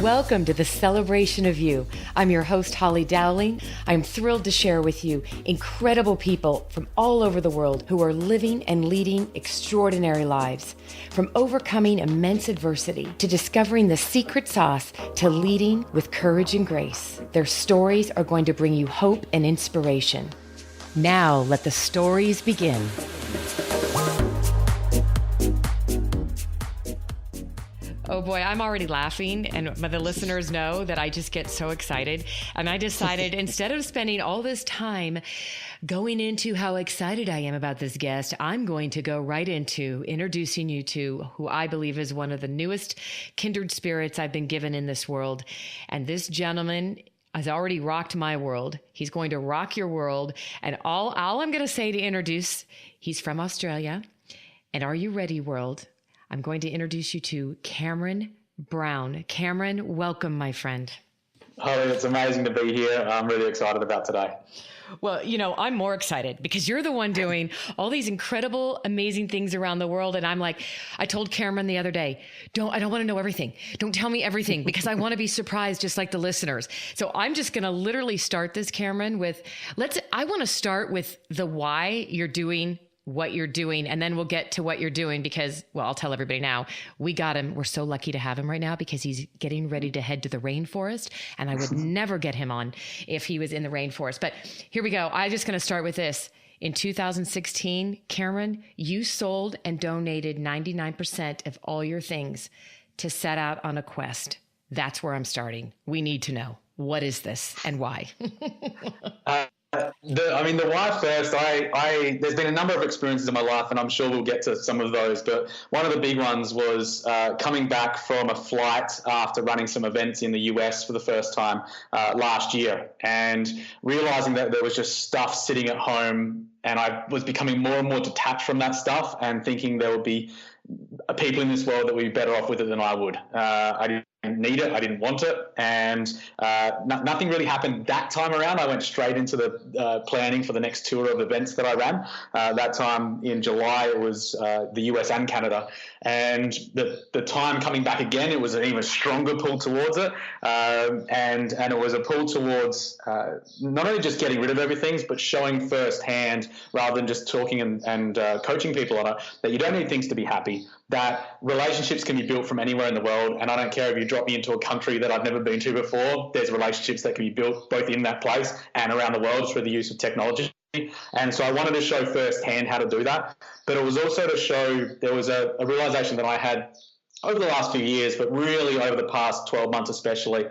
Welcome to the Celebration of You. I'm your host, Holly Dowling. I'm thrilled to share with you incredible people from all over the world who are living and leading extraordinary lives. From overcoming immense adversity to discovering the secret sauce to leading with courage and grace. Their stories are going to bring you hope and inspiration. Now let the stories begin. Oh boy, I'm already laughing, and the listeners know that I just get so excited. And I decided instead of spending all this time going into how excited I am about this guest, I'm going to go right into introducing you to who I believe is one of the newest kindred spirits I've been given in this world. And this gentleman has already rocked my world. He's going to rock your world. And all I'm going to say to introduce, he's from Australia. And are you ready, world? I'm going to introduce you to Cameron Brown. Cameron, welcome, my friend. Holly, it's amazing to be here. I'm really excited about today. Well, you know, I'm more excited because you're the one doing all these incredible, amazing things around the world. And I'm like, I told Cameron the other day, I don't want to know everything. Don't tell me everything because I want to be surprised just like the listeners. So I'm just going to literally start this, Cameron, I want to start with the why you're doing what you're doing, and then we'll get to what you're doing because, well, I'll tell everybody now, we got him. We're so lucky to have him right now because he's getting ready to head to the rainforest, and I would never get him on if he was in the rainforest. But here we go. I'm just going to start with this. In 2016, Cameron, you sold and donated 99% of all your things to set out on a quest. That's where I'm starting. We need to know, what is this and why? The why first, there's been a number of experiences in my life, and I'm sure we'll get to some of those, but one of the big ones was coming back from a flight after running some events in the US for the first time last year, and realizing that there was just stuff sitting at home, and I was becoming more and more detached from that stuff and thinking there would be people in this world that would be better off with it than I would. I didn't need it. I didn't want it. And nothing really happened that time around. I went straight into the planning for the next tour of events that I ran. That time in July, it was the US and Canada. And the time coming back again, it was an even stronger pull towards it. And it was a pull towards not only just getting rid of everything, but showing firsthand, rather than just talking and coaching people on it, that you don't need things to be happy, that relationships can be built from anywhere in the world. And I don't care if you drop me into a country that I've never been to before, there's relationships that can be built both in that place and around the world through the use of technology. And so I wanted to show firsthand how to do that. But it was also to show there was a realization that I had over the last few years, but really over the past 12 months especially,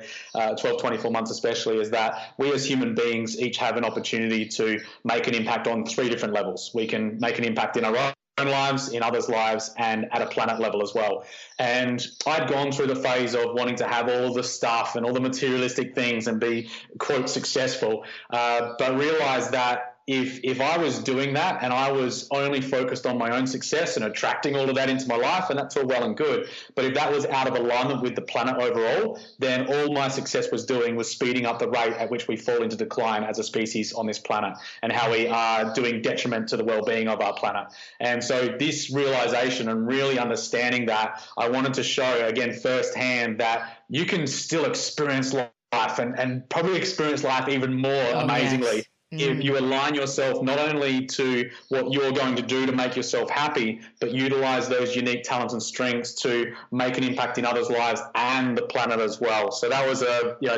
24 months especially, is that we as human beings each have an opportunity to make an impact on 3 different levels. We can make an impact in our own lives, in others' lives, and at a planet level as well. And I'd gone through the phase of wanting to have all the stuff and all the materialistic things and be, quote, successful, but realized that if I was doing that and I was only focused on my own success and attracting all of that into my life, and that's all well and good, but if that was out of alignment with the planet overall, then all my success was doing was speeding up the rate at which we fall into decline as a species on this planet, and how we are doing detriment to the well-being of our planet. And so this realization and really understanding that, I wanted to show again firsthand that you can still experience life and probably experience life even more amazingly. Yes. If you align yourself not only to what you're going to do to make yourself happy, but utilize those unique talents and strengths to make an impact in others' lives and the planet as well. So that was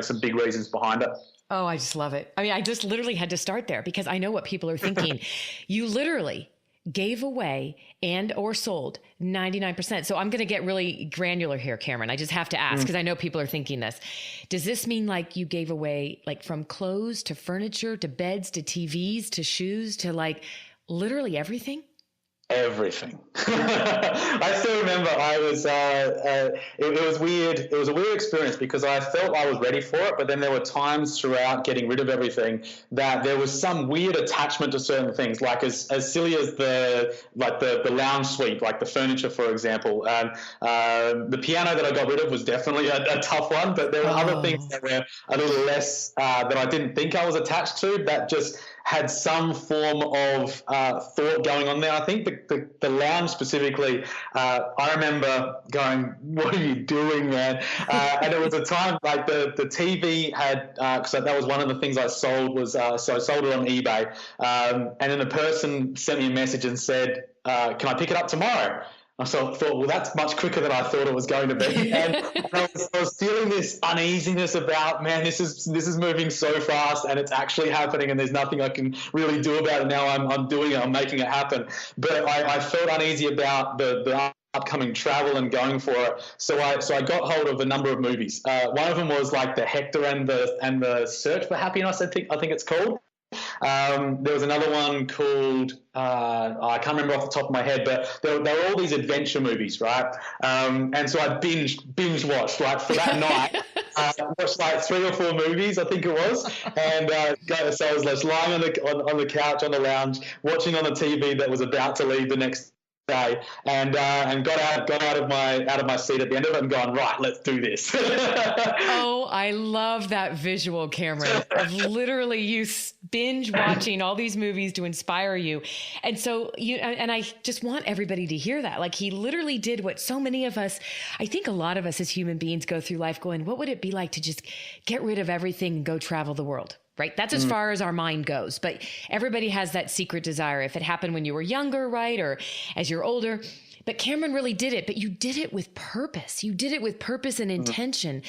some big reasons behind it. Oh, I just love it. I mean, I just literally had to start there because I know what people are thinking. You literally gave away and or sold 99%. So I'm going to get really granular here, Cameron. I just have to ask because I know people are thinking this. Does this mean like you gave away like from clothes to furniture to beds to TVs to shoes to like literally everything? Everything. I still remember I was, it was weird. It was a weird experience because I felt I was ready for it, but then there were times throughout getting rid of everything that there was some weird attachment to certain things, like as silly as the lounge suite, like the furniture, for example. The piano that I got rid of was definitely a tough one, but there were other things that were a little less, that I didn't think I was attached to, that just had some form of thought going on there. I think the lounge specifically, I remember going, "What are you doing, man?" And it was a time like the TV had, because that was one of the things I sold was so I sold it on eBay, and then the person sent me a message and said, "Can I pick it up tomorrow?" I thought, well, that's much quicker than I thought it was going to be, and I was feeling this uneasiness about, man, this is moving so fast, and it's actually happening, and there's nothing I can really do about it now. I'm doing it, I'm making it happen, but I felt uneasy about the upcoming travel and going for it. So I got hold of a number of movies. One of them was like the Hector and the Search for Happiness, I think it's called. There was another one called I can't remember off the top of my head, but there were all these adventure movies, right? And so I binge watched like for that night. Watched like 3 or 4 movies, I think it was, and so I was just lying on the couch on the lounge, watching on the TV that was about to leave the next day, and got out of my seat at the end of it and gone, right, let's do this. Oh, I love that visual, Cameron, of literally you binge watching all these movies to inspire you. And so and I just want everybody to hear that. Like, he literally did what so many of us, I think a lot of us as human beings go through life going, what would it be like to just get rid of everything and go travel the world? Right? That's as far as our mind goes. But everybody has that secret desire. If it happened when you were younger, right? Or as you're older. But Cameron really did it. But you did it with purpose. You did it with purpose and intention.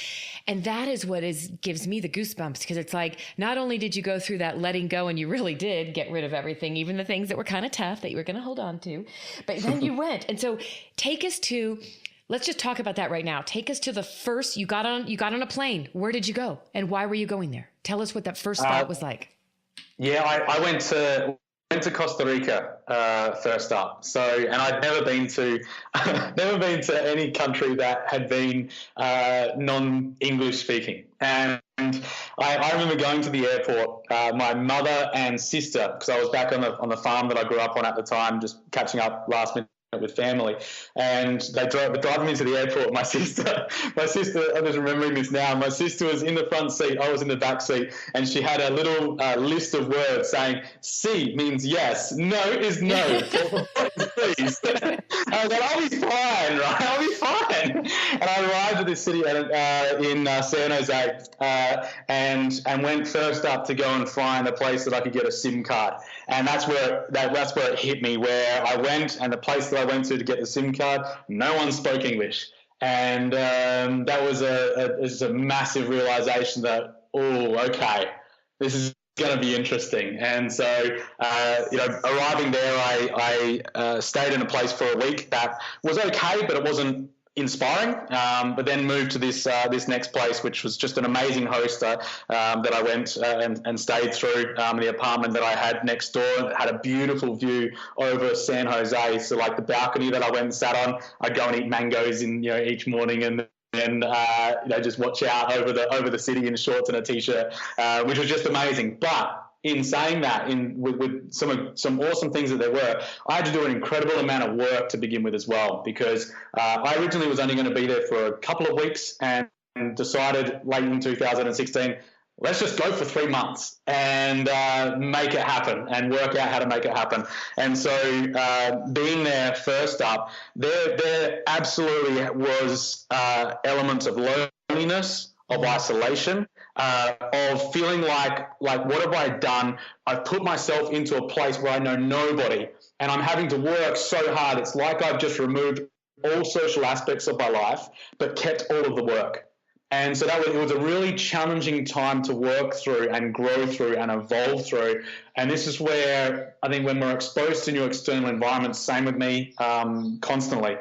And that is what gives me the goosebumps, because it's like, not only did you go through that letting go, and you really did get rid of everything, even the things that were kind of tough that you were going to hold on to, but then you went. And so take us to, let's just talk about that right now. Take us to the first, you got on a plane. Where did you go? And why were you going there? Tell us what that first spot was like. Yeah, I went to Costa Rica first up. So, and I'd never been to any country that had been non-English speaking. And I remember going to the airport, my mother and sister, because I was back on the farm that I grew up on at the time, just catching up last minute with family, and they drove me to the airport. My sister, I'm just remembering this now. My sister was in the front seat, I was in the back seat, and she had a little list of words saying, "C means yes, no is no, please." I was like, I'll be fine, right? I'll be fine. And I arrived at this city in San Jose, and went first up to go and find a place that I could get a SIM card. And that's where it hit me, where I went, and the place that I went to get the SIM card, no one spoke English. And that was a massive realization that, oh, okay, this is going to be interesting. And so, arriving there, I stayed in a place for a week that was okay, but it wasn't inspiring. But then moved to this next place, which was just an amazing host that I went and stayed through. The apartment that I had next door had a beautiful view over San Jose. So like the balcony that I went and sat on, I'd go and eat mangoes each morning and just watch out over the city in shorts and a t-shirt, which was just amazing. But in saying that, with some awesome things that there were, I had to do an incredible amount of work to begin with as well, because I originally was only going to be there for a couple of weeks and decided late in 2016, let's just go for 3 months and make it happen and work out how to make it happen. And so being there first up, there absolutely was elements of loneliness, of isolation, of feeling like what have I done? I've put myself into a place where I know nobody, and I'm having to work so hard. It's like I've just removed all social aspects of my life, but kept all of the work. And so it was a really challenging time to work through and grow through and evolve through. And this is where I think when we're exposed to new external environments, same with me constantly,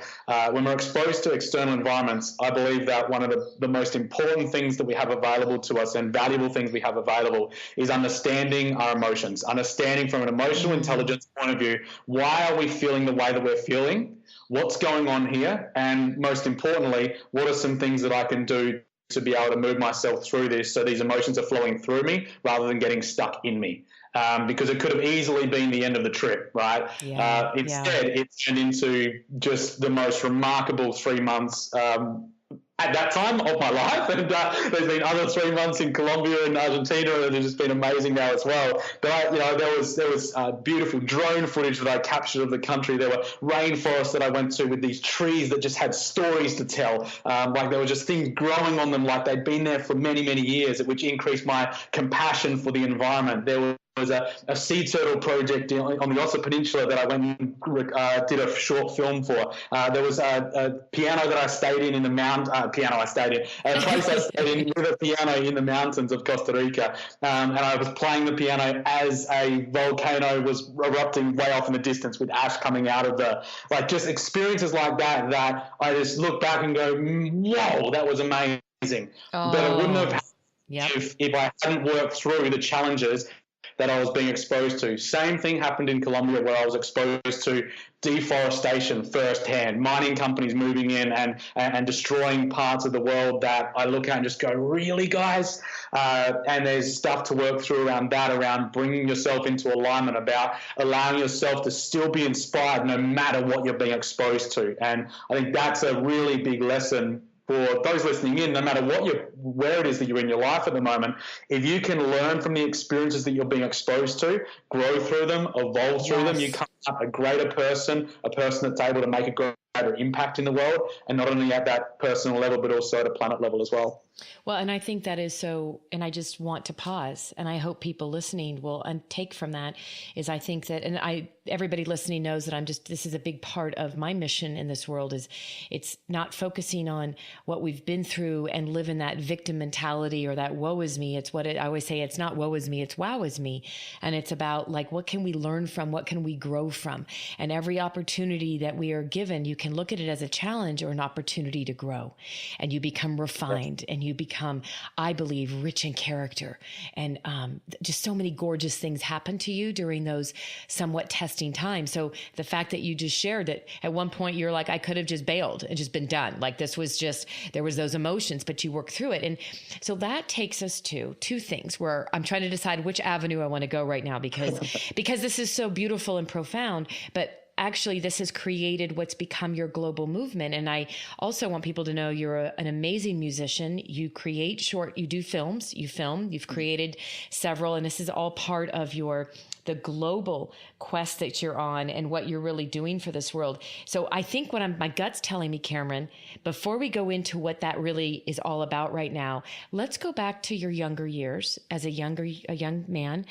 when we're exposed to external environments, I believe that one of the most important things that we have available to us and valuable things we have available is understanding our emotions, understanding from an emotional intelligence point of view, why are we feeling the way that we're feeling? What's going on here? And most importantly, what are some things that I can do to be able to move myself through this so these emotions are flowing through me rather than getting stuck in me, because it could have easily been the end of the trip, right? Instead, it turned into just the most remarkable 3 months, at that time of my life. And there's been other 3 months in Colombia and Argentina that have just been amazing now as well. But there was beautiful drone footage that I captured of the country. There were rainforests that I went to with these trees that just had stories to tell. Like there were just things growing on them like they'd been there for many, many years, which increased my compassion for the environment. There was a sea turtle project on the Ossa Peninsula that I went and did a short film for. There was a piano that I stayed in the a place I stayed in with a piano in the mountains of Costa Rica. And I was playing the piano as a volcano was erupting way off in the distance with ash coming out of just experiences like that I just look back and go, whoa, that was amazing. But it wouldn't have happened if I hadn't worked through the challenges that I was being exposed to. Same thing happened in Colombia, where I was exposed to deforestation firsthand, mining companies moving in and destroying parts of the world that I look at and just go, really, guys? And there's stuff to work through around that, around bringing yourself into alignment, about allowing yourself to still be inspired no matter what you're being exposed to. And I think that's a really big lesson for those listening in, no matter where it is that you're in your life at the moment. If you can learn from the experiences that you're being exposed to, grow through them, evolve through them, you come up a greater person, a person that's able to make a greater impact in the world, and not only at that personal level, but also at a planet level as well. Well, and I think that is so, and I just want to pause, and I hope people listening will take from that, is I think that, and everybody listening knows that this is a big part of my mission in this world, is it's not focusing on what we've been through and live in that victim mentality or that woe is me. It's I always say, it's not woe is me, it's wow is me. And it's about what can we learn from? What can we grow from? And every opportunity that we are given, you can look at it as a challenge or an opportunity to grow, and you become refined, and you become, I believe, rich in character. And just so many gorgeous things happen to you during those somewhat testing times. So the fact that you just shared that at one point you're like, I could have just bailed and just been done. This was just, there was those emotions, but you worked through it. And so that takes us to two things where I'm trying to decide which avenue I want to go right now, because this is so beautiful and profound, but actually this has created what's become your global movement. And I also want people to know you're an amazing musician. You you do films, you've created several, and this is all part of the global quest that you're on and what you're really doing for this world. So I think my gut's telling me, Cameron, before we go into what that really is all about right now, let's go back to your younger years as a young man.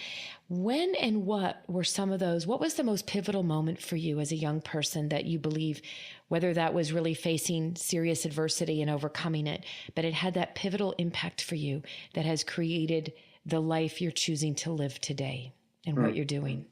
When and what were some of those? What was the most pivotal moment for you as a young person that you believe, whether that was really facing serious adversity and overcoming it, but it had that pivotal impact for you that has created the life you're choosing to live today and what you're doing?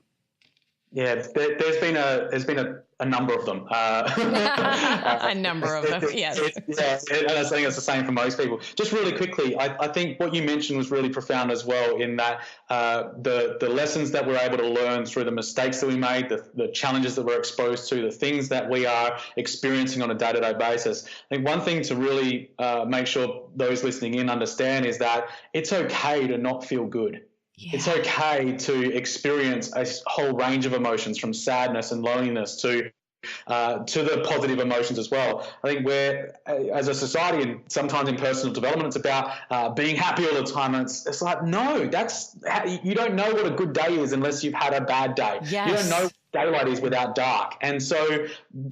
Yeah, there's been a number of them. A number of them, yes. And I think it's the same for most people. Just really quickly, I think what you mentioned was really profound as well, in that the lessons that we're able to learn through the mistakes that we made, the challenges that we're exposed to, the things that we are experiencing on a day-to-day basis. I think one thing to really make sure those listening in understand is that it's okay to not feel good. Yeah. It's okay to experience a whole range of emotions, from sadness and loneliness to the positive emotions as well. I think we're, as a society, and sometimes in personal development, it's about being happy all the time. And it's like, no, you don't know what a good day is unless you've had a bad day. Yes. You don't know what daylight is without dark. And so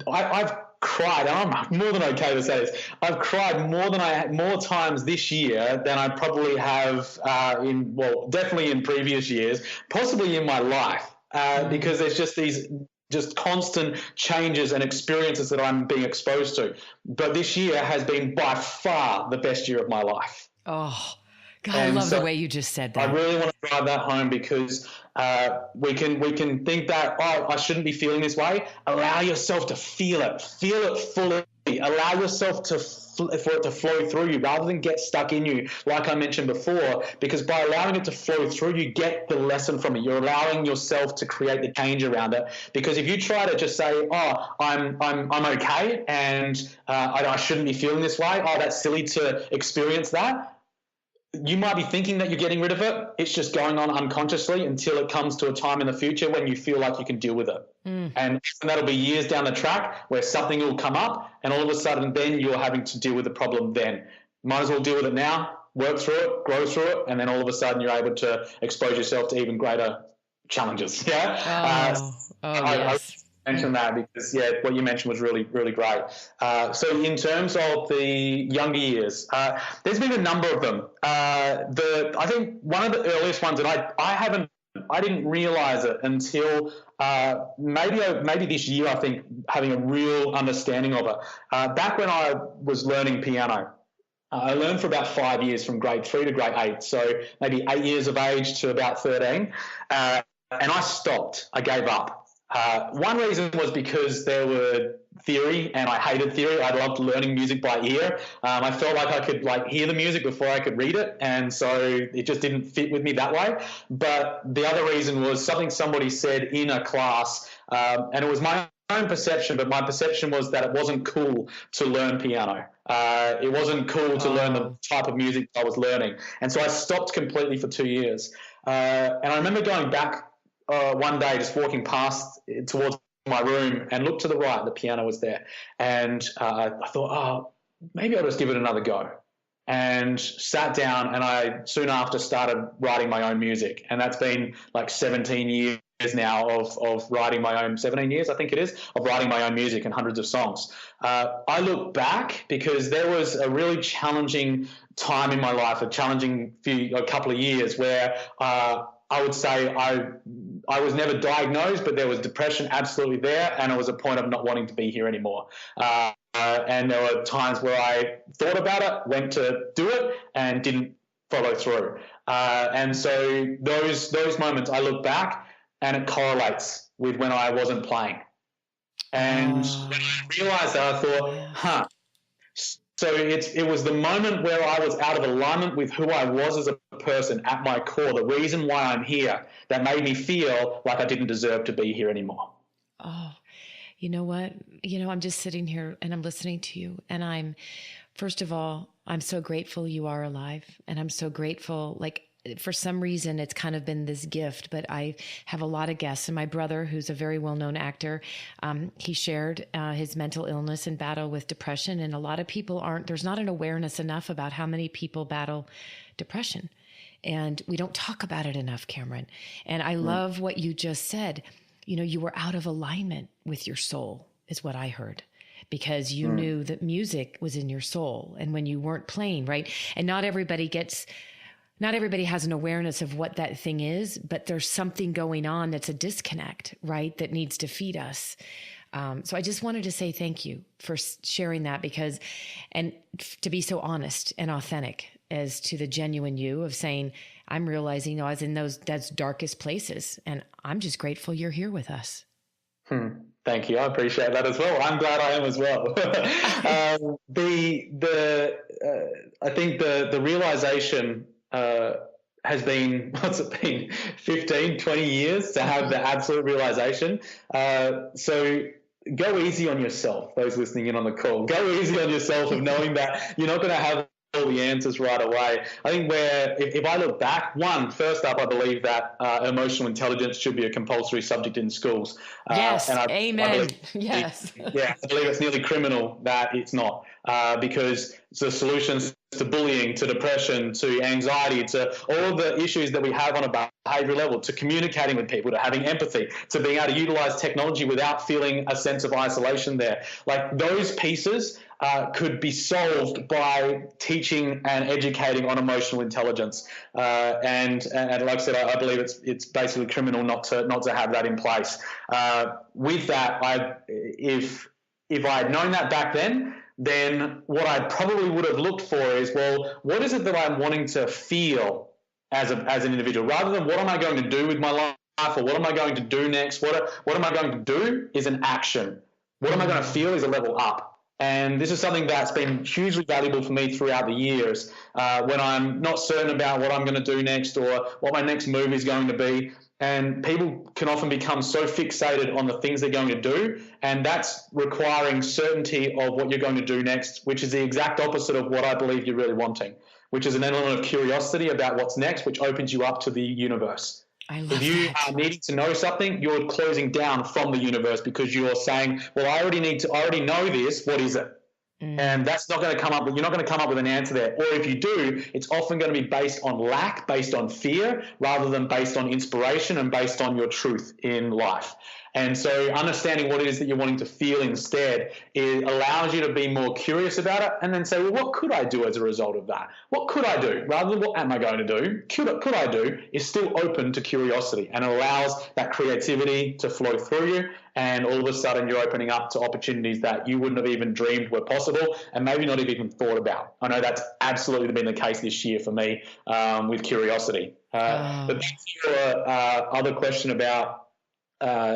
I've cried, and I'm more than okay to say this, I've cried more times this year than I probably have definitely in previous years, possibly in my life, because there's just these constant changes and experiences that I'm being exposed to. But this year has been by far the best year of my life. Oh, God, I love the way you just said that. I really want to drive that home, because we can think that, I shouldn't be feeling this way. Allow yourself to feel it fully. Allow yourself for it to flow through you rather than get stuck in you, like I mentioned before, because by allowing it to flow through, you get the lesson from it. You're allowing yourself to create the change around it. Because if you try to just say, I'm okay and I shouldn't be feeling this way, that's silly to experience that, you might be thinking that you're getting rid of it. It's just going on unconsciously until it comes to a time in the future when you feel like you can deal with it. And that'll be years down the track where something will come up, and all of a sudden then you're having to deal with the problem then. Might as well deal with it now, work through it, grow through it, and then all of a sudden you're able to expose yourself to even greater challenges. Yeah. Yes. I mentioned that because, what you mentioned was really, really great. So in terms of the younger years, there's been a number of them. I think one of the earliest ones that I didn't realize it until maybe this year, I think, having a real understanding of it. Back when I was learning piano, I learned for about 5 years, from grade 3 to grade 8, so maybe 8 years of age to about 13, and I stopped. I gave up. One reason was because there were theory, and I hated theory. I loved learning music by ear. I felt like I could hear the music before I could read it, and so it just didn't fit with me that way. But the other reason was something somebody said in a class, and it was my own perception, but my perception was that it wasn't cool to learn piano. It wasn't cool to learn the type of music I was learning, and so I stopped completely for 2 years. And I remember going back one day, just walking past towards my room, and looked to the right. The piano was there, and I thought, maybe I'll just give it another go. And sat down, and I soon after started writing my own music, and that's been like 17 years now of writing my own, 17 years I think it is, of writing my own music and hundreds of songs. I look back because there was a really challenging time in my life, a couple of years where I would say I was never diagnosed, but there was depression absolutely there, and it was a point of not wanting to be here anymore. And there were times where I thought about it, went to do it, and didn't follow through. And so those moments, I look back, and it correlates with when I wasn't playing. And when I realized that, I thought, So it was the moment where I was out of alignment with who I was as a person at my core, the reason why I'm here, that made me feel like I didn't deserve to be here anymore. Oh, you know what? I'm just sitting here and I'm listening to you, and first of all, I'm so grateful you are alive, and I'm so grateful, for some reason, it's kind of been this gift, but I have a lot of guests. And my brother, who's a very well-known actor, he shared his mental illness and battle with depression. And a lot of people there's not an awareness enough about how many people battle depression. And we don't talk about it enough, Cameron. And I love what you just said. You were out of alignment with your soul, is what I heard. Because you knew that music was in your soul. And when you weren't playing, right? And not everybody has an awareness of what that thing is, but there's something going on that's a disconnect, right? That needs to feed us. So I just wanted to say thank you for sharing that, and to be so honest and authentic as to the genuine you of saying, I'm realizing I was in those darkest places, and I'm just grateful you're here with us. Thank you. I appreciate that as well. I'm glad I am as well. I think the realization has been, 15, 20 years to have the absolute realization. So go easy on yourself, those listening in on the call. Go easy on yourself of knowing that you're not going to have all the answers right away. I think if I look back, first up, I believe that emotional intelligence should be a compulsory subject in schools. Yes, and amen. Yes. I believe it's nearly criminal that it's not, because the solutions to bullying, to depression, to anxiety, to all of the issues that we have on a behavior level, to communicating with people, to having empathy, to being able to utilize technology without feeling a sense of isolation there. Like those pieces could be solved by teaching and educating on emotional intelligence. And like I said, I believe it's basically criminal not to have that in place. With that, if I had known that back then what I probably would have looked for is, well, what is it that I'm wanting to feel as an individual, rather than what am I going to do with my life, or what am I going to do next? What am I going to do is an action. What am I going to feel is a level up. And this is something that's been hugely valuable for me throughout the years. When I'm not certain about what I'm going to do next or what my next move is going to be, and people can often become so fixated on the things they're going to do, and that's requiring certainty of what you're going to do next, which is the exact opposite of what I believe you're really wanting, which is an element of curiosity about what's next, which opens you up to the universe. I love If you that. are needing to know something, you're closing down from the universe because you're saying, well, I already know this. What is it? And that's not going to come up. You're not going to come up with an answer there. Or if you do, it's often going to be based on lack, based on fear, rather than based on inspiration and based on your truth in life. And so understanding what it is that you're wanting to feel instead, it allows you to be more curious about it and then say, well, what could I do as a result of that? What could I do? Rather than what am I going to do? Could I do is still open to curiosity and allows that creativity to flow through you. And all of a sudden you're opening up to opportunities that you wouldn't have even dreamed were possible and maybe not even thought about. I know that's absolutely been the case this year for me with curiosity. But back to your other question about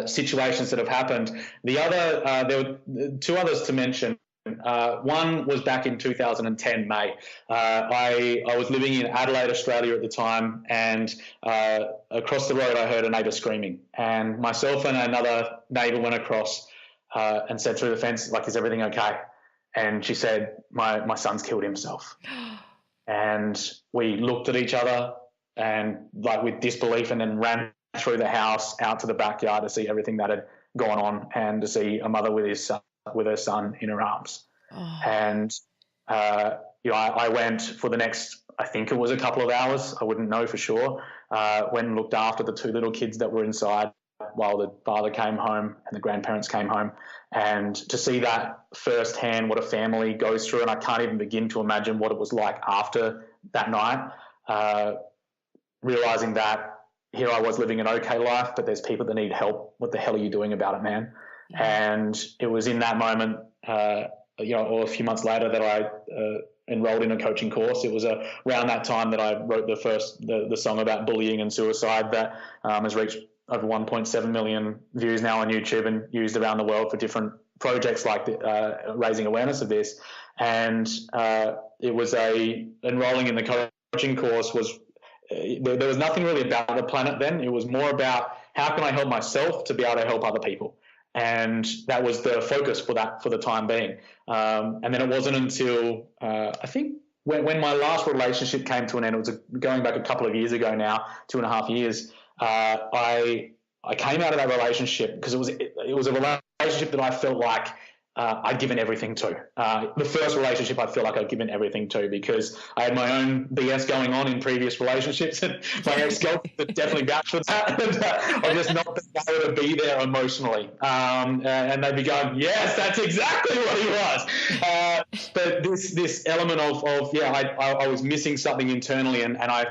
situations that have happened. There were two others to mention. One was back in 2010 May. I was living in Adelaide, Australia at the time, and across the road I heard a neighbour screaming, and myself and another neighbour went across and said through the fence, like, is everything okay? And she said, my son's killed himself. And we looked at each other and like with disbelief, and then ran through the house out to the backyard to see everything that had gone on and to see a mother with her son in her arms. And I went for the next, I think it was a couple of hours, I wouldn't know for sure, went and looked after the two little kids that were inside while the father came home and the grandparents came home. And to see that firsthand, what a family goes through, and I can't even begin to imagine what it was like after that night, realising that here I was living an okay life, but there's people that need help. What the hell are you doing about it, man? Yeah. And it was in that moment, or a few months later, that I enrolled in a coaching course. It was around that time that I wrote the song about bullying and suicide that has reached over 1.7 million views now on YouTube and used around the world for different projects like raising awareness of this. And it was enrolling in the coaching course was. There was nothing really about the planet then. It was more about how can I help myself to be able to help other people. And that was the focus for the time being. And then it wasn't until I think when my last relationship came to an end, it was going back a couple of years ago now, 2.5 years, I came out of that relationship because it was a relationship that I felt like I'd given everything to. The first relationship I feel like I'd given everything to because I had my own BS going on in previous relationships, and my ex-girlfriend would definitely vouch for that. And I just not been able to be there emotionally. And they'd be going, yes, that's exactly what he was. But this element of I was missing something internally, and I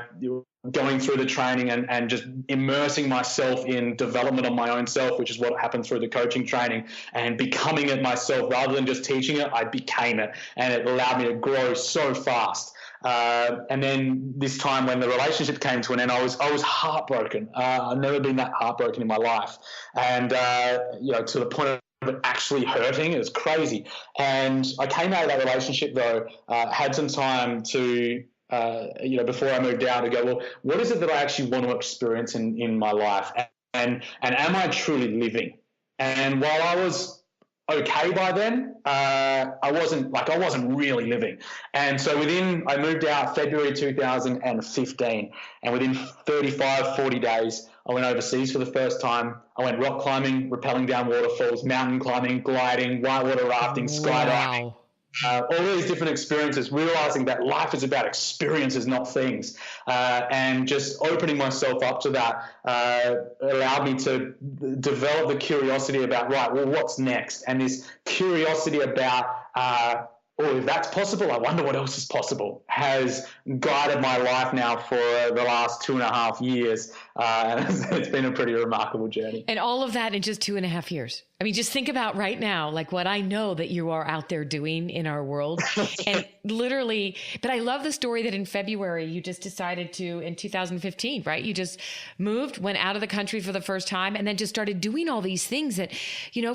going through the training and just immersing myself in development of my own self, which is what happened through the coaching training, and becoming it myself rather than just teaching it, I became it, and it allowed me to grow so fast. And then this time when the relationship came to an end, I was heartbroken. I've never been that heartbroken in my life, and to the point of it actually hurting. It was crazy. And I came out of that relationship though, had some time to before I moved out, to go, well, what is it that I actually want to experience in my life? And am I truly living? And while I was okay by then, I wasn't really living. And so I moved out February 2015, and within 40 days, I went overseas for the first time. I went rock climbing, rappelling down waterfalls, mountain climbing, gliding, whitewater rafting, skydiving. Wow. All these different experiences, realizing that life is about experiences, not things, and just opening myself up to that allowed me to develop the curiosity about, right, well, what's next? And this curiosity about, if that's possible, I wonder what else is possible, has guided my life now for the last 2.5 years. It's been a pretty remarkable journey. And all of that in just 2.5 years. I mean, just think about right now, like what I know that you are out there doing in our world. And literally, but I love the story that in February, you just decided to, in 2015, right? You just moved, went out of the country for the first time, and then just started doing all these things that,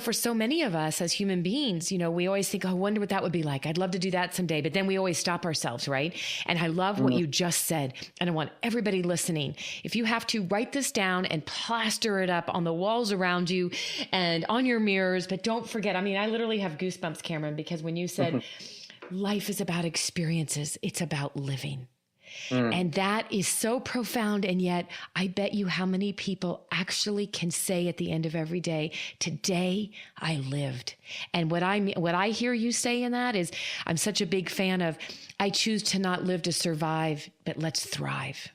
for so many of us as human beings, we always think, oh, I wonder what that would be like. I'd love to do that someday. But then we always stop ourselves, right? And I love what you just said. And I want everybody listening, if you have to write this down and plaster it up on the walls around you and on your mirrors, but don't forget, I literally have goosebumps, Cameron, because when you said life is about experiences, it's about living. And that is so profound. And yet I bet you how many people actually can say at the end of every day, today I lived. And what I hear you say in that is, I'm such a big fan of, I choose to not live to survive, but let's thrive.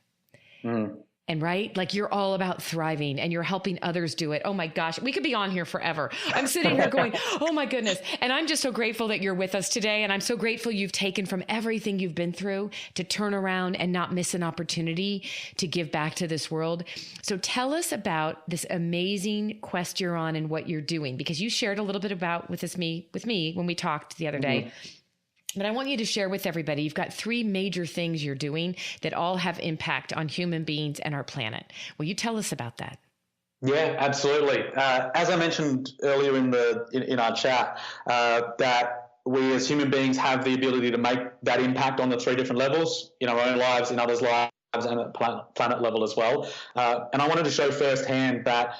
And right, like you're all about thriving and you're helping others do it. Oh my gosh, we could be on here forever. I'm sitting here going, oh my goodness. And I'm just so grateful that you're with us today. And I'm so grateful you've taken from everything you've been through to turn around and not miss an opportunity to give back to this world. So tell us about this amazing quest you're on and what you're doing, because you shared a little bit about with me when we talked the other day. But I want you to share with everybody, you've got 3 major things you're doing that all have impact on human beings and our planet. Will you tell us about that? Yeah, absolutely. As I mentioned earlier in our chat, that we as human beings have the ability to make that impact on the 3 different levels, in our own lives, in others' lives, and at planet level as well. And I wanted to show firsthand that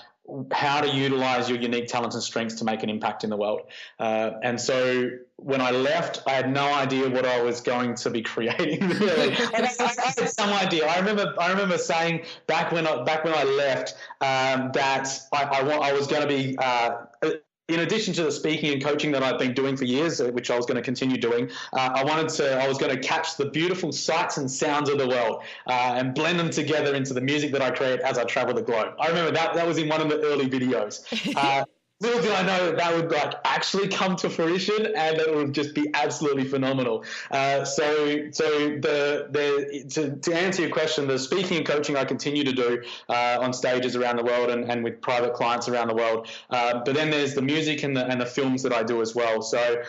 how to utilize your unique talents and strengths to make an impact in the world. And so when I left, I had no idea what I was going to be creating, really. And I had some idea. I remember saying back when I left that I was going to be in addition to the speaking and coaching that I've been doing for years, which I was going to continue doing, I was going to catch the beautiful sights and sounds of the world and blend them together into the music that I create as I travel the globe. I remember that was in one of the early videos. Little did I know that would actually come to fruition, and that it would just be absolutely phenomenal. To answer your question, the speaking and coaching I continue to do on stages around the world and with private clients around the world. But then there's the music and the films that I do as well. So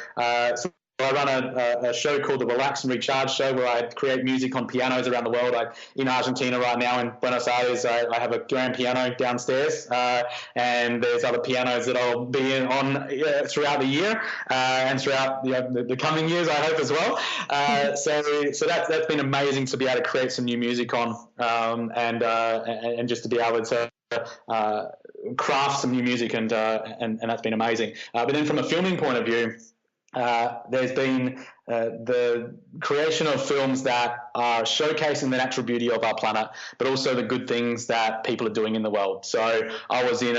I run a show called the Relax and Recharge Show, where I create music on pianos around the world. In Argentina right now, in Buenos Aires, I have a grand piano downstairs, and there's other pianos that I'll be on throughout the year and throughout the coming years, I hope as well. So that's been amazing to be able to create some new music on, and just to be able to craft some new music, and that's been amazing. But then from a filming point of view, there's been the creation of films that are showcasing the natural beauty of our planet, but also the good things that people are doing in the world. So I was on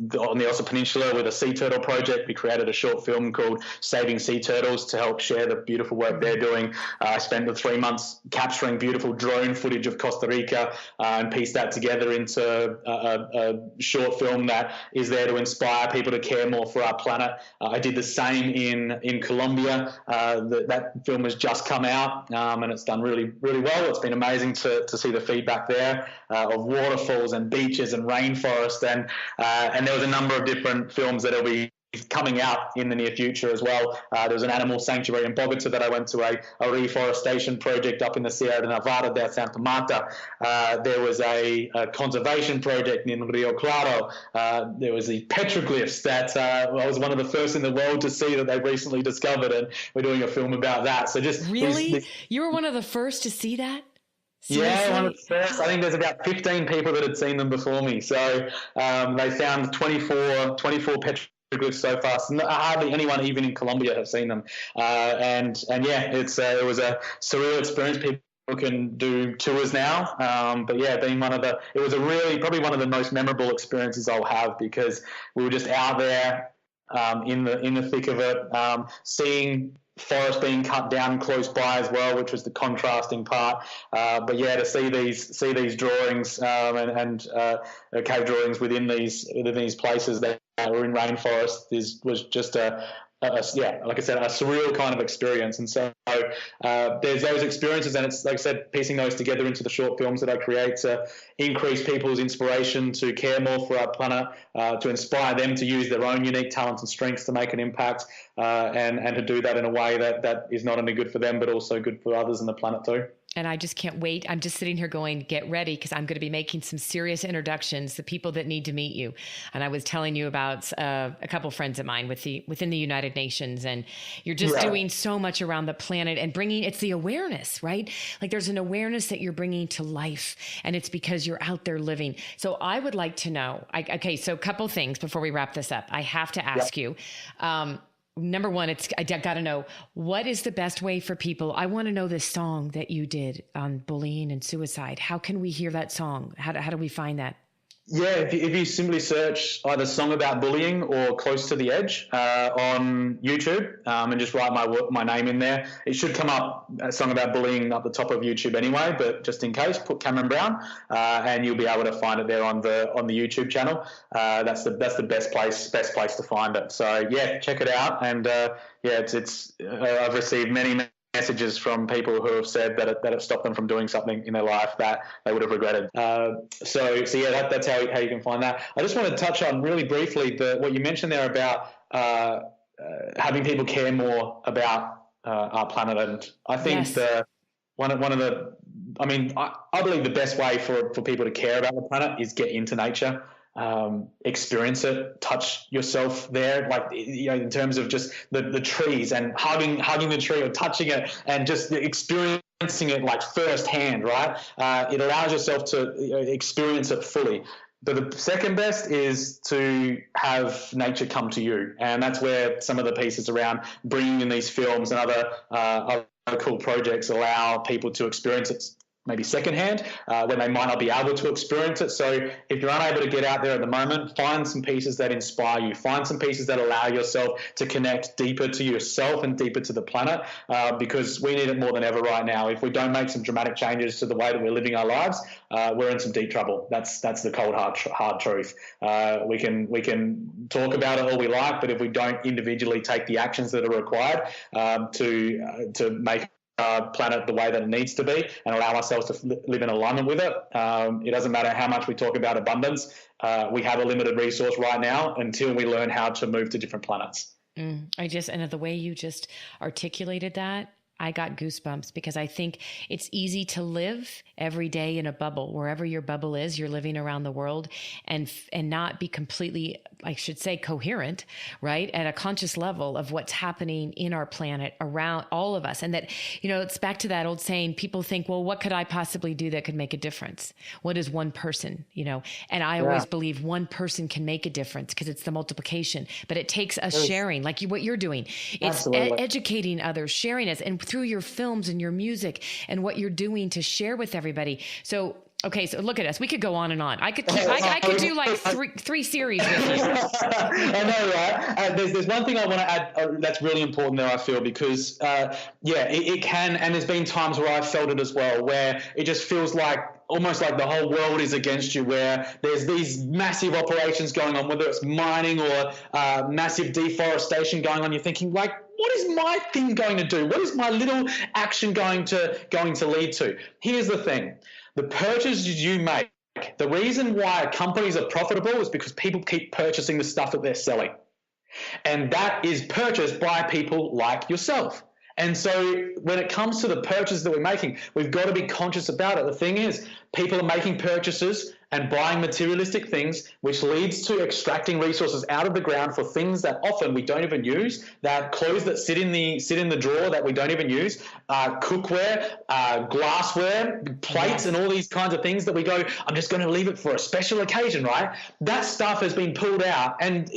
the Ossa Peninsula with a sea turtle project. We created a short film called Saving Sea Turtles to help share the beautiful work they're doing. I spent the 3 months capturing beautiful drone footage of Costa Rica and pieced that together into a short film that is there to inspire people to care more for our planet. I did the same in Colombia. That film has just come out, and it's done really, really well. It's been amazing to see the feedback there of waterfalls and beaches and rainforest, and there was a number of different films that will be coming out in the near future as well. There was an animal sanctuary in Bogota that I went to, a reforestation project up in the Sierra Nevada de Santa Marta. There was a conservation project in Rio Claro. There was the petroglyphs that I was one of the first in the world to see that they recently discovered, and we're doing a film about that. So just really, you were one of the first to see that? Seriously? Yeah, one of the first. I think there's about 15 people that had seen them before me. So they found 24 petroglyphs so far. Hardly anyone, even in Colombia, have seen them. And yeah, it was a surreal experience. People can do tours now, but yeah, it was probably one of the most memorable experiences I'll have, because we were just out there in the thick of it, seeing forest being cut down close by as well, which was the contrasting part. But yeah, to see these drawings and cave drawings within these places that were in rainforest was just like I said, a surreal kind of experience. And so there's those experiences, and it's, like I said, piecing those together into the short films that I create to increase people's inspiration to care more for our planet, to inspire them to use their own unique talents and strengths to make an impact, and to do that in a way that is not only good for them, but also good for others and the planet too. And I just can't wait. I'm just sitting here going, get ready, because I'm going to be making some serious introductions to people that need to meet you. And I was telling you about a couple friends of mine within the United Nations, and you're just doing so much around the planet and it's the awareness, right? Like there's an awareness that you're bringing to life, and it's because you're out there living. So I would like to know, so a couple things before we wrap this up. I have to ask you, Number one, I got to know, what is the best way for people? I want to know this song that you did on bullying and suicide. How can we hear that song? How do we find that? Yeah, if you simply search either "Song About Bullying" or "Close to the Edge" on YouTube, and just write my name in there, it should come up. "Song About Bullying" up the top of YouTube anyway. But just in case, put Cameron Brown, and you'll be able to find it there on the YouTube channel. That's the best place to find it. So yeah, check it out. And it's I've received many messages from people who have said that it stopped them from doing something in their life that they would have regretted. So yeah, that's how you can find that. I just want to touch on really briefly what you mentioned there about having people care more about our planet, and I think Yes. I believe the best way for people to care about the planet is get into nature. Experience it, touch yourself there, like, in terms of just the trees and hugging the tree or touching it and just experiencing it like firsthand, right? It allows yourself to experience it fully. But the second best is to have nature come to you, and that's where some of the pieces around bringing in these films and other cool projects allow people to experience it maybe secondhand, when they might not be able to experience it. So if you're unable to get out there at the moment, find some pieces that inspire you. Find some pieces that allow yourself to connect deeper to yourself and deeper to the planet, because we need it more than ever right now. If we don't make some dramatic changes to the way that we're living our lives, we're in some deep trouble. That's the cold hard truth. We can talk about it all we like, but if we don't individually take the actions that are required to make planet the way that it needs to be and allow ourselves to live in alignment with it. It doesn't matter how much we talk about abundance. We have a limited resource right now until we learn how to move to different planets. And the way you just articulated that, I got goosebumps, because I think it's easy to live every day in a bubble. Wherever your bubble is, you're living around the world, and not be completely, I should say, coherent, right? At a conscious level of what's happening in our planet around all of us. And that, it's back to that old saying, people think, well, what could I possibly do that could make a difference? What is one person, And I always believe one person can make a difference, because it's the multiplication, but it takes us sharing, like what you're doing. It's educating others, sharing us, and through your films and your music and what you're doing to share with everybody. So, okay, so look at us. We could go on and on. I could do like three series with you. I know, right? There's one thing I want to add that's really important there, I feel, because it can, and there's been times where I've felt it as well, where it just feels like almost like the whole world is against you, where there's these massive operations going on, whether it's mining or massive deforestation going on. You're thinking, like, what is my thing going to do? What is my little action going to lead to? Here's the thing. The purchases you make, the reason why companies are profitable is because people keep purchasing the stuff that they're selling. And that is purchased by people like yourself. And so when it comes to the purchases that we're making, we've got to be conscious about it. The thing is, people are making purchases and buying materialistic things, which leads to extracting resources out of the ground for things that often we don't even use, that clothes that sit in the drawer that we don't even use, cookware, glassware, plates, and all these kinds of things that we go, I'm just going to leave it for a special occasion, right? That stuff has been pulled out, and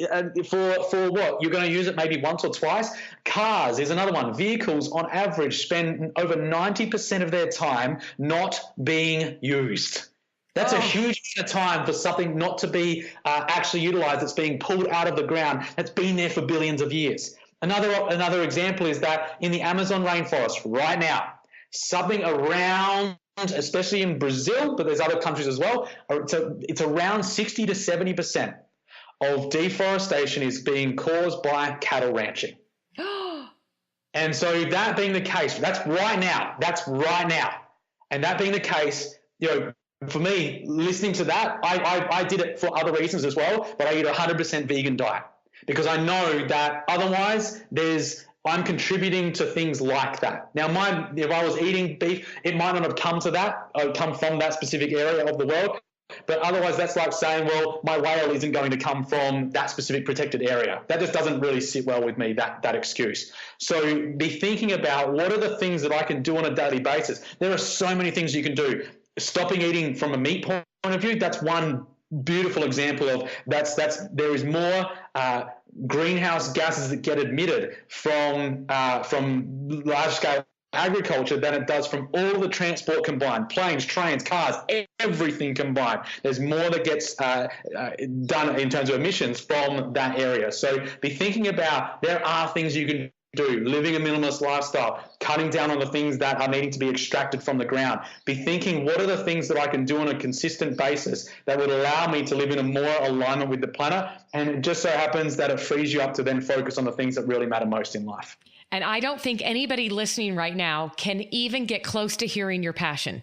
for what? You're going to use it maybe once or twice. Cars is another one. Vehicles, on average, spend over 90% of their time not being used. That's a huge amount of time for something not to be actually utilized. It's being pulled out of the ground. That's been there for billions of years. Another example is that in the Amazon rainforest right now, something around, especially in Brazil, but there's other countries as well, it's around 60 to 70% of deforestation is being caused by cattle ranching. And so that being the case, that's right now. And that being the case, for me, listening to that, I did it for other reasons as well, but I eat a 100% vegan diet because I know that otherwise I'm contributing to things like that. Now, if I was eating beef, it might not have come from that specific area of the world, but otherwise that's like saying, well, my whale isn't going to come from that specific protected area. That just doesn't really sit well with me, that excuse. So be thinking about what are the things that I can do on a daily basis. There are so many things you can do. Stopping eating from a meat point of view, that's one beautiful example of there is more greenhouse gases that get emitted from large scale agriculture than it does from all the transport combined, planes, trains, cars, everything combined. There's more that gets done in terms of emissions from that area. So be thinking about, there are things you can do, living a minimalist lifestyle, cutting down on the things that are needing to be extracted from the ground. Be thinking, what are the things that I can do on a consistent basis that would allow me to live in a more alignment with the planet? And it just so happens that it frees you up to then focus on the things that really matter most in life. And I don't think anybody listening right now can even get close to hearing your passion.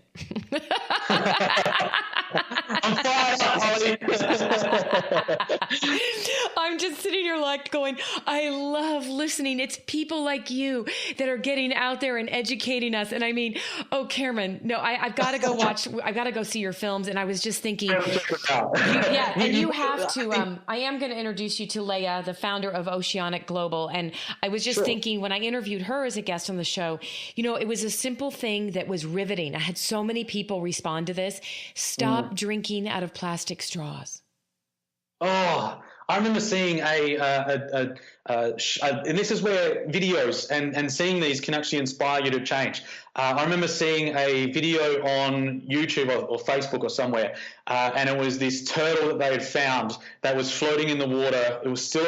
I'm fired up, Holly. I'm just sitting here like going, I love listening. It's people like you that are getting out there and educating us. And I mean, oh, Cameron, no, I've got to go watch, I've got to go see your films. And I was just thinking, and you have to, I am going to introduce you to Leah, the founder of Oceanic Global. And I was just thinking, when I interviewed her as a guest on the show, you know, it was a simple thing that was riveting. I had so many people respond to this. Stop drinking out of plastic straws. Oh, I remember seeing and this is where videos and seeing these can actually inspire you to change. I remember seeing a video on YouTube or Facebook or somewhere, and it was this turtle that they had found that was floating in the water. It was still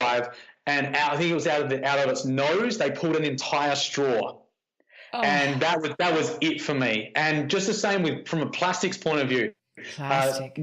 alive, and I think it was out of its nose, they pulled an entire straw. Oh. And that was it for me. And just the same from a plastics point of view,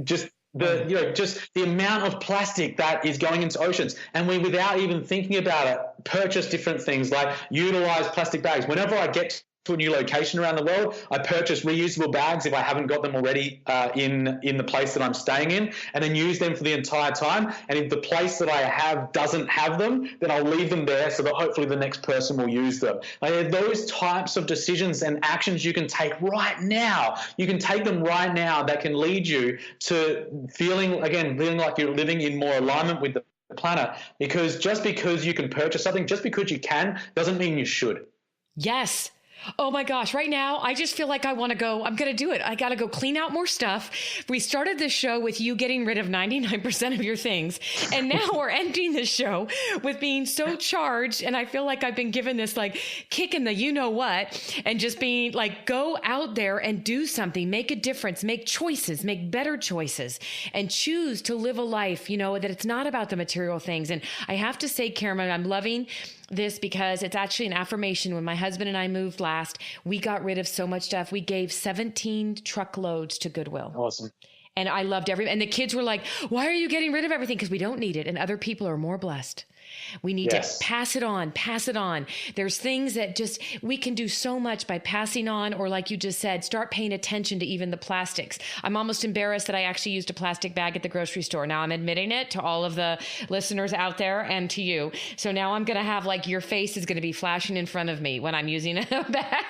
just the amount of plastic that is going into oceans, and we, without even thinking about it, purchase different things like utilize plastic bags. Whenever I get to a new location around the world, I purchase reusable bags if I haven't got them already in the place that I'm staying in, and then use them for the entire time. And if the place that I have doesn't have them, then I'll leave them there so that hopefully the next person will use them. Those types of decisions and actions you can take right now. You can take them right now that can lead you to feeling like you're living in more alignment with the planet. Because just because you can purchase something, just because you can, doesn't mean you should. Yes. Oh my gosh. Right now, I just feel like I want to go. I'm going to do it. I got to go clean out more stuff. We started this show with you getting rid of 99% of your things. And now we're ending this show with being so charged. And I feel like I've been given this like kick in the you know what, and just being like, go out there and do something, make a difference, make choices, make better choices, and choose to live a life, you know, that it's not about the material things. And I have to say, Cameron, I'm loving this because it's actually an affirmation. When my husband and I moved last, we got rid of so much stuff. We gave 17 truckloads to Goodwill. Awesome. And I loved and the kids were like, why are you getting rid of everything? Because we don't need it. And other people are more blessed. We need to pass it on. There's things that just, we can do so much by passing on, or like you just said, start paying attention to even the plastics. I'm almost embarrassed that I actually used a plastic bag at the grocery store. Now I'm admitting it to all of the listeners out there and to you. So now I'm going to have like your face is going to be flashing in front of me when I'm using a bag.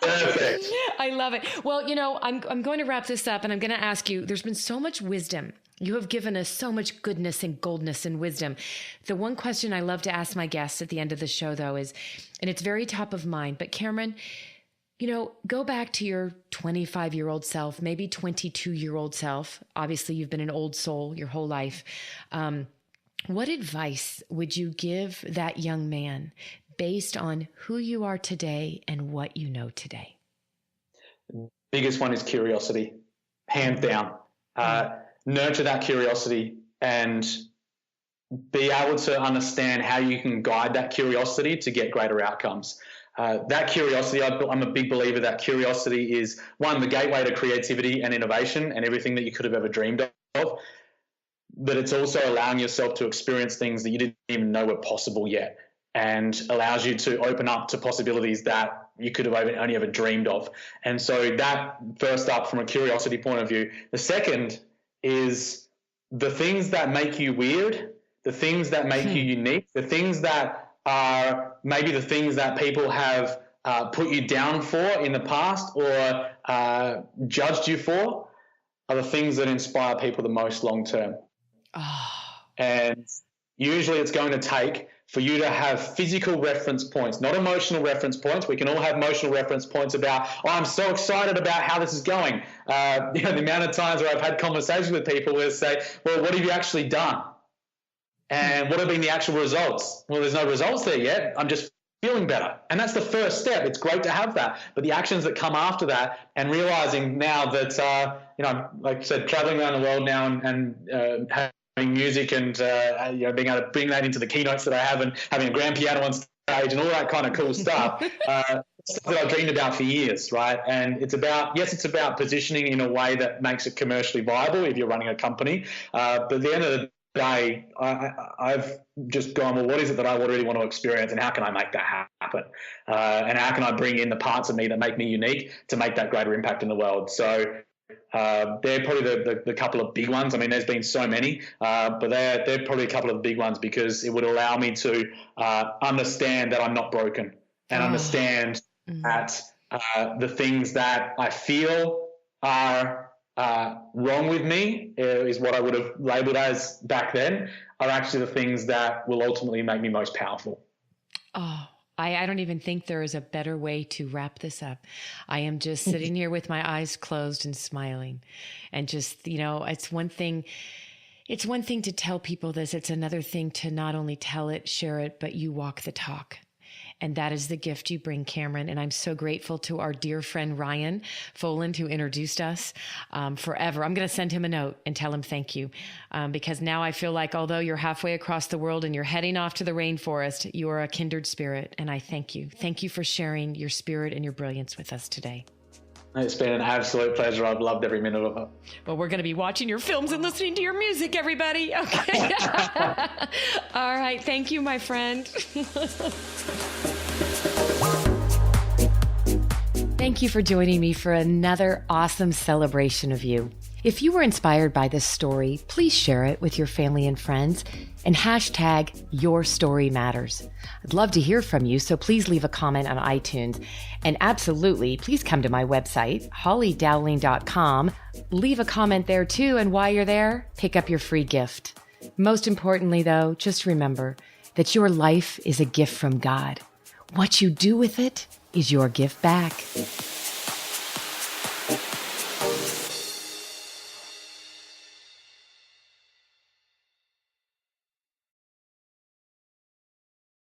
Perfect. I love it. Well, you know, I'm going to wrap this up, and I'm going to ask you, there's been so much wisdom. You have given us so much goodness and goldness and wisdom. The one question I love to ask my guests at the end of the show, though, is, and it's very top of mind, but Cameron, you know, go back to your 25-year-old self, maybe 22-year-old self. Obviously, you've been an old soul your whole life. What advice would you give that young man based on who you are today and what you know today? Biggest one is curiosity, hands down. Nurture that curiosity and be able to understand how you can guide that curiosity to get greater outcomes. That curiosity, I'm a big believer that curiosity is, one, the gateway to creativity and innovation and everything that you could have ever dreamed of. But it's also allowing yourself to experience things that you didn't even know were possible yet, and allows you to open up to possibilities that you could have only ever dreamed of. And so that, first up, from a curiosity point of view. The second is the things that make you weird, the things that make you unique, the things that are maybe the things that people have put you down for in the past or judged you for, are the things that inspire people the most long term. Oh. And usually it's going to take for you to have physical reference points, not emotional reference points. We can all have emotional reference points about, oh, I'm so excited about how this is going. The amount of times where I've had conversations with people where they say, well, what have you actually done? And what have been the actual results? Well, there's no results there yet. I'm just feeling better. And that's the first step. It's great to have that. But the actions that come after that, and realizing now that, like I said, traveling around the world now and having music and being able to bring that into the keynotes that I have, and having a grand piano on stage and all that kind of cool stuff, stuff that I've dreamed about for years, right? And it's about positioning in a way that makes it commercially viable if you're running a company. But at the end of the day, I've just gone, well, what is it that I really want to experience, and how can I make that happen? And how can I bring in the parts of me that make me unique to make that greater impact in the world? So they're probably the couple of big ones. I mean, there's been so many, but they're probably a couple of big ones, because it would allow me to understand that I'm not broken, and understand that the things that I feel are wrong with me, is what I would have labeled as back then, are actually the things that will ultimately make me most powerful. Oh, I don't even think there is a better way to wrap this up. I am just sitting here with my eyes closed and smiling, and just, it's one thing to tell people this. It's another thing to not only tell it, share it, but you walk the talk. And that is the gift you bring, Cameron. And I'm so grateful to our dear friend, Ryan Foland, who introduced us forever. I'm going to send him a note and tell him thank you. Because now I feel like, although you're halfway across the world and you're heading off to the rainforest, you are a kindred spirit. And I thank you. Thank you for sharing your spirit and your brilliance with us today. It's been an absolute pleasure. I've loved every minute of it. Well, we're going to be watching your films and listening to your music, everybody. Okay. All right. Thank you, my friend. Thank you for joining me for another awesome celebration of you. If you were inspired by this story, please share it with your family and friends and hashtag Your Story Matters. I'd love to hear from you, so please leave a comment on iTunes. And absolutely, please come to my website, hollydowling.com. Leave a comment there too, and while you're there, pick up your free gift. Most importantly, though, just remember that your life is a gift from God. What you do with it is your gift back.